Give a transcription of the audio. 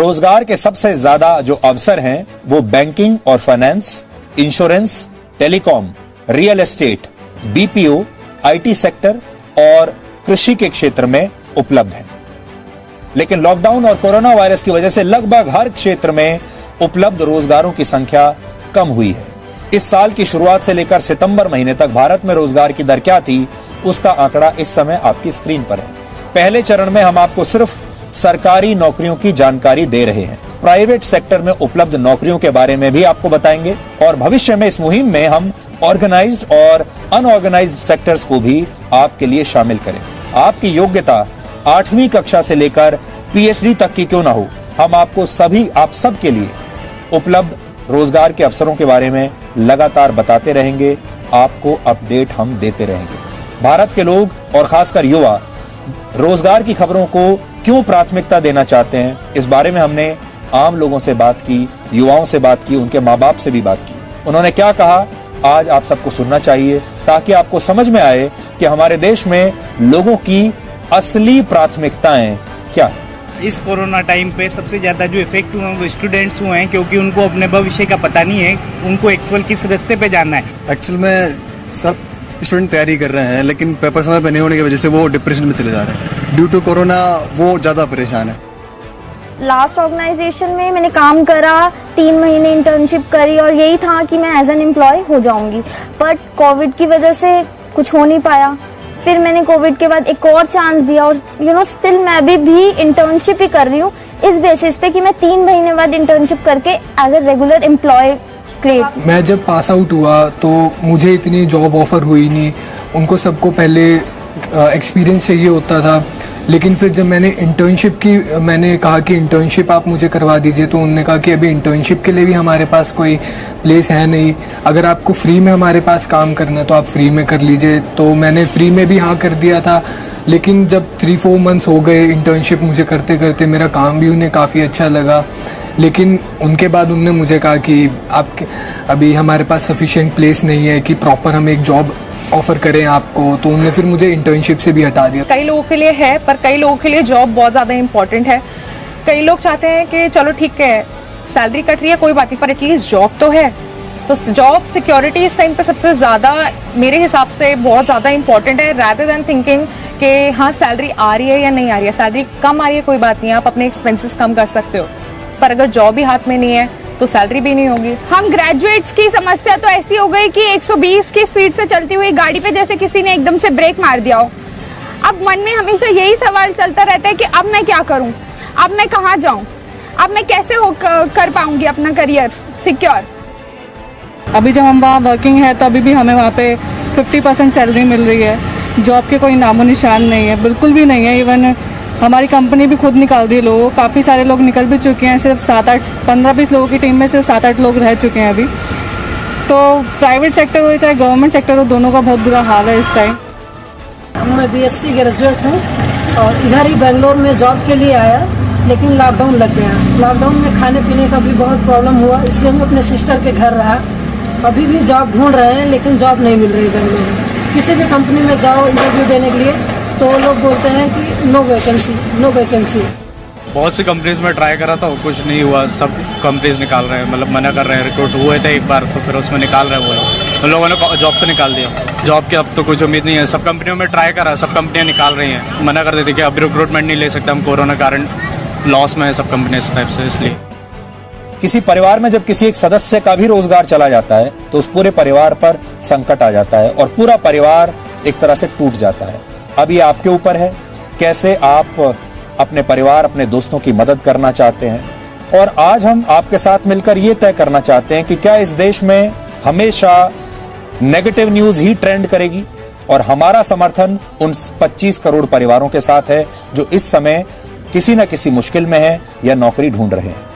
रोजगार के सबसे ज्यादा जो अवसर हैं वो बैंकिंग और finance, insurance, telecom, real estate, BPO, IT sector और कृषि के क्षेत्र में उपलब्ध हैं। लेकिन लॉकडाउन और कोरोना वायरस की वजह से लगभग हर क्षेत्र में उपलब्ध रोजगारों की संख्या कम हुई है। इस साल की शुरुआत से लेकर सितंबर महीने तक भारत में रोजगार की दर क्या थी, उसका आंकड़ा इस समय आपकी स्क्रीन पर है। पहले चरण में हम आपको सिर्फ सरकारी नौकरियों की जानकारी दे रहे हैं। प्राइवेट सेक्टर में उपलब्ध नौकरियों के बारे में भी आपको बताएंगे और भविष्य में इस मुहिम में हम ऑर्गेनाइज्ड और अनऑर्गेनाइज्ड सेक्टर्स को भी आपके लिए शामिल करें। आपकी योग्यता 8वीं कक्षा से लेकर पीएचडी तक की क्यों ना हो, हम आपको आप सबके लिए उपलब्ध रोजगार के अवसरों के बारे में लगातार बताते रहेंगे, आपको अपडेट हम देते रहेंगे। भारत के लोग और खासकर युवा रोजगार की खबरों को क्यों प्राथमिकता देना चाहते हैं, इस बारे में हमने आम लोगों से बात की, युवाओं से बात की, उनके माँ बाप से भी बात की। उन्होंने क्या कहा आज आप सबको सुनना चाहिए ताकि आपको समझ में आए कि हमारे देश में लोगों की असली प्राथमिकताएं क्या है। इस कोरोना टाइम पे सबसे ज़्यादा जो इफेक्ट हुए हैं वो स्टूडेंट्स हुए हैं, क्योंकि उनको अपने भविष्य का पता नहीं है, उनको एक्चुअल किस रास्ते पे जाना है। एक्चुअल में सब स्टूडेंट तैयारी कर रहे हैं, लेकिन पेपर समय पे नहीं होने की वजह से वो डिप्रेशन में चले जा रहे हैं। ड्यू टू कोरोना वो ज़्यादा परेशान है। लास्ट ऑर्गेनाइजेशन में मैंने काम करा, 3 महीने इंटर्नशिप करी और यही था कि मैं एज एन एम्प्लॉय हो जाऊंगी, बट कोविड की वजह से कुछ हो नहीं पाया। फिर मैंने कोविड के बाद एक और चांस दिया और स्टिल मैं भी इंटर्नशिप ही कर रही हूँ इस बेसिस पे कि मैं 3 महीने बाद इंटर्नशिप करके as a regular employ create. मैं जब पास आउट हुआ तो मुझे इतनी जॉब ऑफर हुई नहीं, उनको सबको पहले एक्सपीरियंस चाहिए होता था। लेकिन फिर जब मैंने इंटर्नशिप की, मैंने कहा कि इंटर्नशिप आप मुझे करवा दीजिए, तो उन्होंने कहा कि अभी इंटर्नशिप के लिए भी हमारे पास कोई प्लेस है नहीं, अगर आपको फ्री में हमारे पास काम करना है तो आप फ्री में कर लीजिए। तो मैंने फ्री में भी हाँ कर दिया था। लेकिन जब 3-4 मंथ्स हो गए इंटर्नशिप मुझे करते करते, मेरा काम भी उन्हें काफ़ी अच्छा लगा। लेकिन उनके बाद उन्होंने मुझे कहा कि आपके अभी हमारे पास सफिशिएंट प्लेस नहीं है कि प्रॉपर हम एक जॉब ऑफर करें आपको, तो उन्होंने फिर मुझे इंटर्नशिप से भी हटा दिया। कई लोगों के लिए है, पर कई लोगों के लिए जॉब बहुत ज़्यादा इम्पोर्टेंट है। कई लोग चाहते हैं कि चलो ठीक है सैलरी कट रही है कोई बात नहीं, पर एटलीस्ट जॉब तो है। तो जॉब सिक्योरिटी इस टाइम पे सबसे ज़्यादा मेरे हिसाब से बहुत ज़्यादा इम्पोर्टेंट है, रैदर देन थिंकिंग कि हाँ सैलरी आ रही है या नहीं आ रही है। सैलरी कम आ रही है कोई बात नहीं, आप अपने एक्सपेंसेस कम कर सकते हो, पर अगर जॉब ही हाथ में नहीं है तो सैलरी भी नहीं होगी। हम ग्रेजुएट्स की समस्या तो ऐसी हो गई कि 120 की स्पीड से चलती हुई गाड़ी पे जैसे किसी ने एकदम से ब्रेक मार दिया हो। अब मन में हमेशा यही सवाल चलता रहता है कि अब मैं क्या करूं, अब मैं कहां जाऊं, अब मैं कैसे कर पाऊंगी अपना करियर सिक्योर। अभी जब हम वहाँ वर्किंग है तो अभी भी हमें वहाँ पे 50% सैलरी मिल रही है, जॉब के कोई नामो निशान नहीं है, बिल्कुल भी नहीं है। इवन हमारी कंपनी भी खुद निकाल दी लोगों, काफ़ी सारे लोग निकल भी चुके हैं, सिर्फ 7-8 15-20 लोगों की टीम में सिर्फ 7-8 लोग रह चुके हैं अभी। तो प्राइवेट सेक्टर हो चाहे गवर्नमेंट सेक्टर हो, दोनों का बहुत बुरा हाल है इस टाइम। मैं बीएससी ग्रेजुएट हूँ और इधर ही बेंगलोर में जॉब के लिए आया, लेकिन लॉकडाउन लग गया। लॉकडाउन में खाने पीने का भी बहुत प्रॉब्लम हुआ, इसलिए मैं अपने सिस्टर के घर रहा। अभी भी जॉब ढूंढ रहे हैं लेकिन जॉब नहीं मिल रही बेंगलोर में। किसी भी कंपनी में जाओ इंटरव्यू देने के लिए तो लोग बोलते हैं कि नो वैकेंसी। बहुत सी कंपनीज में ट्राई करा था, कुछ नहीं हुआ, सब कंपनीज निकाल रहे हैं, मतलब मना कर रहे हैं। रिक्रूट हुए थे एक बार तो फिर उसमें निकाल रहे हैं वो लोग, उन लोगों ने जॉब से निकाल दिया। जॉब की अब तो कुछ उम्मीद नहीं है। सब कंपनियों में ट्राई करा, सब कंपनियां निकाल रही हैं, मना कर देती कि अब रिक्रूटमेंट नहीं ले सकते हम, कोरोना कारण लॉस में है सब कंपनी इस टाइप से। इसलिए किसी परिवार में जब किसी एक सदस्य का भी रोजगार चला जाता है तो उस पूरे परिवार पर संकट आ जाता है और पूरा परिवार एक तरह से टूट जाता है। अब ये आपके ऊपर है, कैसे आप अपने परिवार, अपने दोस्तों की मदद करना चाहते हैं। और आज हम आपके साथ मिलकर ये तय करना चाहते हैं कि क्या इस देश में हमेशा नेगेटिव न्यूज ही ट्रेंड करेगी, और हमारा समर्थन उन 25 करोड़ परिवारों के साथ है जो इस समय किसी न किसी मुश्किल में है या नौकरी ढूंढ रहे हैं।